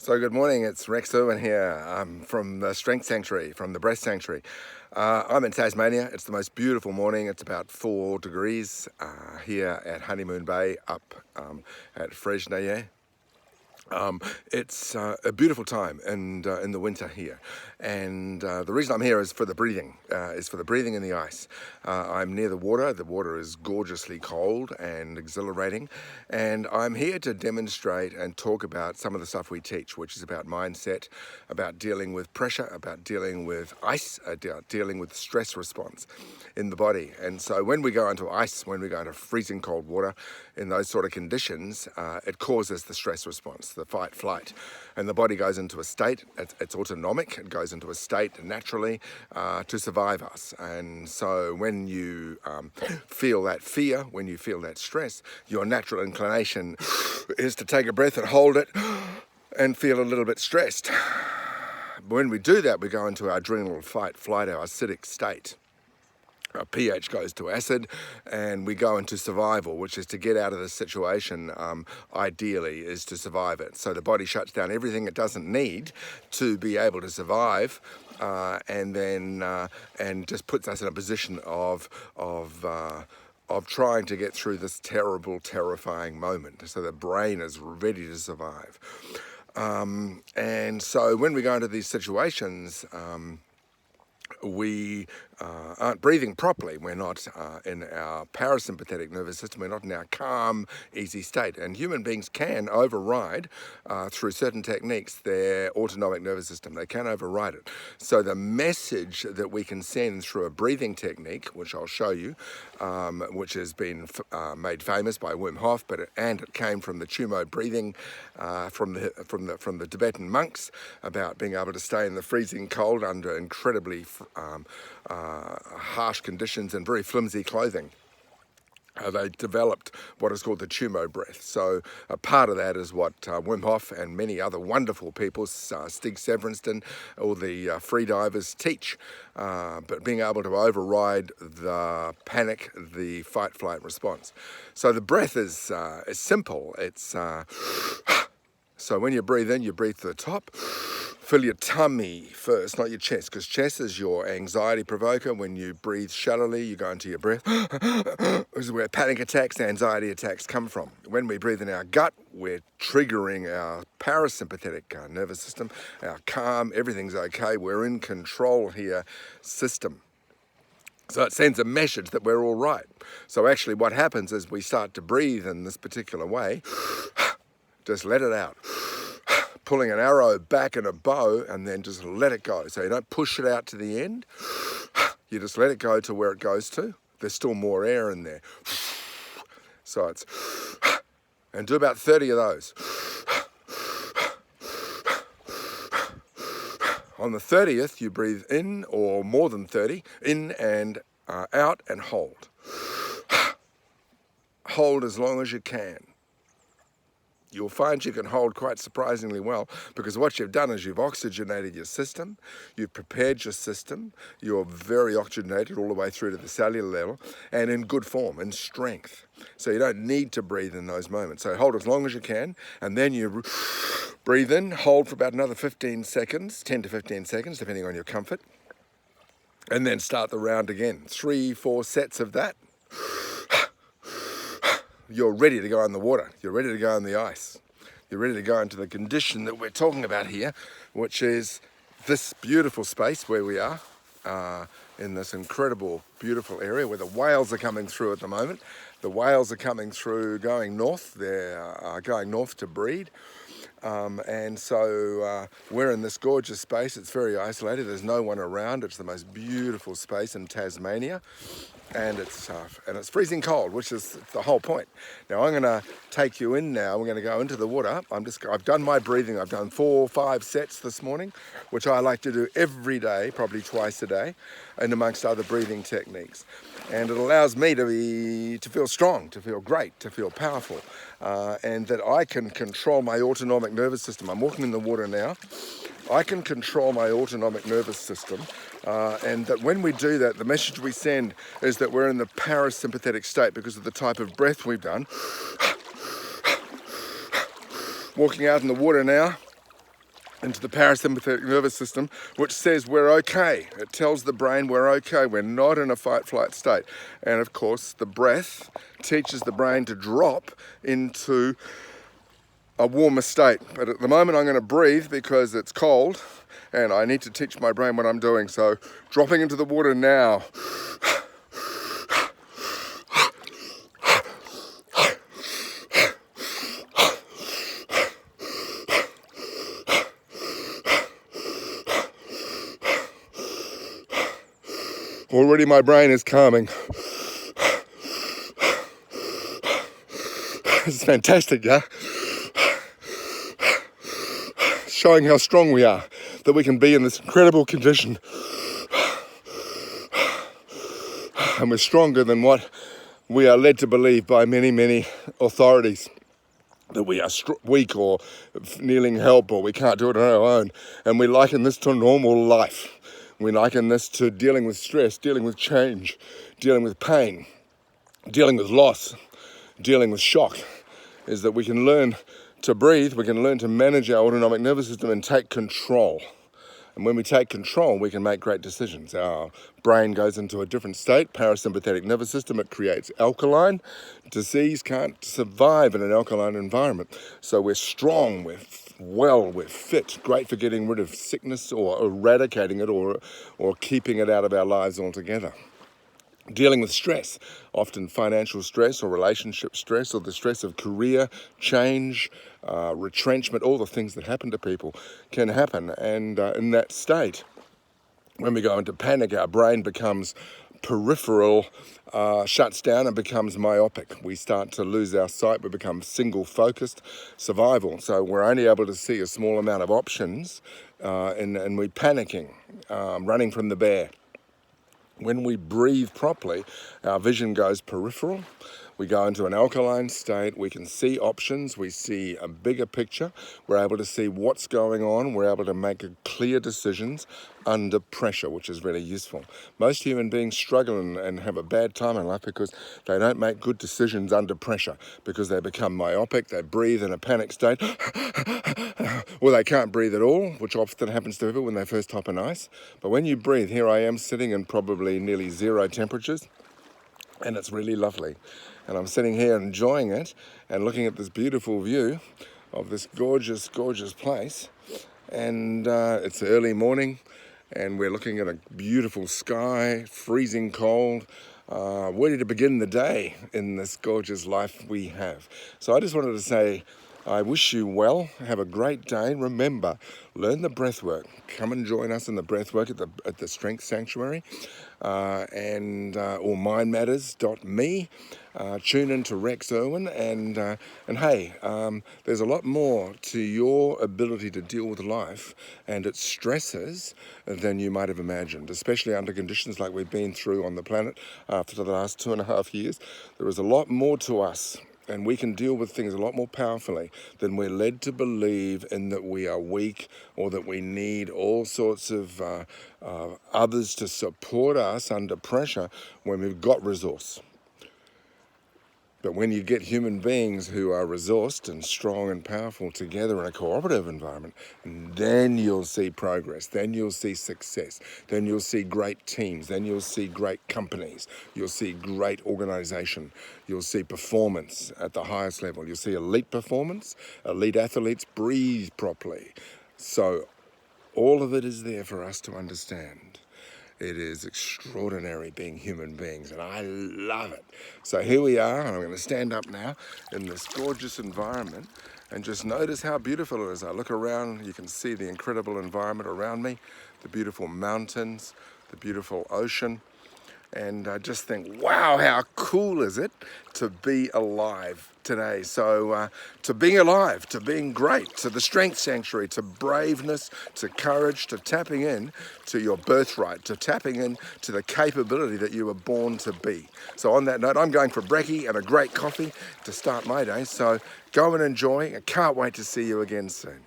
So good morning, it's Rex Urwin here from the Strength Sanctuary, from the Breath Sanctuary. I'm in Tasmania. It's the most beautiful morning. It's about 4 degrees here at Honeymoon Bay up at Fresnay. It's a beautiful time in the winter here, and the reason I'm here is for the breathing, in the ice. I'm near the water. The water is gorgeously cold and exhilarating, and I'm here to demonstrate and talk about some of the stuff we teach, which is about mindset, about dealing with pressure, about dealing with ice, about dealing with stress response in the body. And so when we go into ice, when we go into freezing cold water, in those sort of conditions, it causes the stress response, the fight, flight. And the body goes into a state, it's autonomic, it goes into a state naturally to survive us. And so when you feel that fear, when you feel that stress, your natural inclination is to take a breath and hold it and feel a little bit stressed. When we do that, we go into our adrenal fight, flight, our acidic state. Our pH goes to acid, and we go into survival, which is to get out of the situation, ideally, is to survive it. So the body shuts down everything it doesn't need to be able to survive, and just puts us in a position of trying to get through this terrible, terrifying moment. So the brain is ready to survive. And so when we go into these situations, we aren't breathing properly. We're not in our parasympathetic nervous system. We're not in our calm, easy state. And human beings can override, through certain techniques, their autonomic nervous system. They can override it. So the message that we can send through a breathing technique, which I'll show you, which has been made famous by Wim Hof, and it came from the Tumor breathing from the Tibetan monks, about being able to stay in the freezing cold under incredibly harsh conditions and very flimsy clothing. They developed what is called the Tumor Breath. So a part of that is what Wim Hof and many other wonderful people, Stig Severinsen, all the free divers teach. But being able to override the panic, the fight-flight response. So the breath is simple. It's so when you breathe in, you breathe to the top. Fill your tummy first, not your chest, because chest is your anxiety provoker. When you breathe shallowly, you go into your breath. This is where panic attacks, anxiety attacks come from. When we breathe in our gut, we're triggering our parasympathetic nervous system, our calm, everything's okay, we're in control here system. So it sends a message that we're all right. So actually what happens is we start to breathe in this particular way. Just let it out. Pulling an arrow back in a bow, and then just let it go. So you don't push it out to the end. You just let it go to where it goes to. There's still more air in there. So it's, and do about 30 of those. On the 30th, you breathe in, or more than 30, in and out, and hold. Hold as long as you can. You'll find you can hold quite surprisingly well, because what you've done is you've oxygenated your system, you've prepared your system, you're very oxygenated all the way through to the cellular level, and in good form, in strength. So you don't need to breathe in those moments. So hold as long as you can, and then you breathe in, hold for about another 15 seconds, 10 to 15 seconds, depending on your comfort, and then start the round again. 3-4 sets of that. You're ready to go in the water. You're ready to go in the ice. You're ready to go into the condition that we're talking about here, which is this beautiful space where we are, in this incredible, beautiful area where the whales are coming through at the moment. The whales are coming through, going north. They're going north to breed. And so we're in this gorgeous space. It's very isolated. There's no one around. It's the most beautiful space in Tasmania. And it's freezing cold, which is the whole point. Now I'm going to take you in now. We're going to go into the water. I've done my breathing. I've done 4 or 5 sets this morning, which I like to do every day, probably twice a day, and amongst other breathing techniques. And it allows me to feel strong, to feel great, to feel powerful, and that I can control my autonomic nervous system. I'm walking in the water now. I can control my autonomic nervous system, and that when we do that, the message we send is that we're in the parasympathetic state because of the type of breath we've done. Walking out in the water now, into the parasympathetic nervous system, which says we're okay. It tells the brain we're okay, we're not in a fight-flight state. And of course, the breath teaches the brain to drop into a warmer state. But at the moment I'm going to breathe because it's cold and I need to teach my brain what I'm doing. So dropping into the water now. Already my brain is calming. This is fantastic, yeah? Showing how strong we are, that we can be in this incredible condition. And we're stronger than what we are led to believe by many, many authorities. That we are weak or needing help or we can't do it on our own. And we liken this to normal life. We liken this to dealing with stress, dealing with change, dealing with pain, dealing with loss, dealing with shock, is that we can learn to breathe, we can learn to manage our autonomic nervous system and take control. And when we take control, we can make great decisions. Our brain goes into a different state, parasympathetic nervous system, it creates alkaline. Disease can't survive in an alkaline environment. So we're strong, we're fit, great for getting rid of sickness or eradicating it or keeping it out of our lives altogether. Dealing with stress, often financial stress or relationship stress or the stress of career change, retrenchment, all the things that happen to people can happen. And in that state, when we go into panic, our brain becomes peripheral, shuts down and becomes myopic. We start to lose our sight, we become single-focused survival. So we're only able to see a small amount of options and we're panicking, running from the bear. When we breathe properly, our vision goes peripheral. We go into an alkaline state. We can see options. We see a bigger picture. We're able to see what's going on. We're able to make clear decisions under pressure, which is really useful. Most human beings struggle and have a bad time in life because they don't make good decisions under pressure, because they become myopic, they breathe in a panic state, or they can't breathe at all, which often happens to people when they first hop on ice. But when you breathe, here I am sitting in probably nearly zero temperatures, and it's really lovely. And I'm sitting here enjoying it and looking at this beautiful view of this gorgeous, gorgeous place. And it's early morning and we're looking at a beautiful sky, freezing cold, ready to begin the day in this gorgeous life we have. So I just wanted to say, I wish you well, have a great day. Remember, learn the breath work. Come and join us in the breath work at the Strength Sanctuary or mindmatters.me. Tune in to Rex Urwin and hey, there's a lot more to your ability to deal with life and its stresses than you might have imagined, especially under conditions like we've been through on the planet for the last 2.5 years. There is a lot more to us. And we can deal with things a lot more powerfully than we're led to believe, in that we are weak or that we need all sorts of others to support us under pressure when we've got resource. But when you get human beings who are resourced and strong and powerful together in a cooperative environment, then you'll see progress, then you'll see success, then you'll see great teams, then you'll see great companies, you'll see great organization, you'll see performance at the highest level, you'll see elite performance, elite athletes breathe properly. So all of it is there for us to understand. It is extraordinary being human beings, and I love it. So here we are, and I'm going to stand up now in this gorgeous environment and just notice how beautiful it is. I look around, you can see the incredible environment around me, the beautiful mountains, the beautiful ocean, and I just think, wow, how cool is it to be alive today? So to being alive, to being great, to the Strength Sanctuary, to braveness, to courage, to tapping in to your birthright, to tapping in to the capability that you were born to be. So on that note, I'm going for brekkie and a great coffee to start my day. So go and enjoy. I can't wait to see you again soon.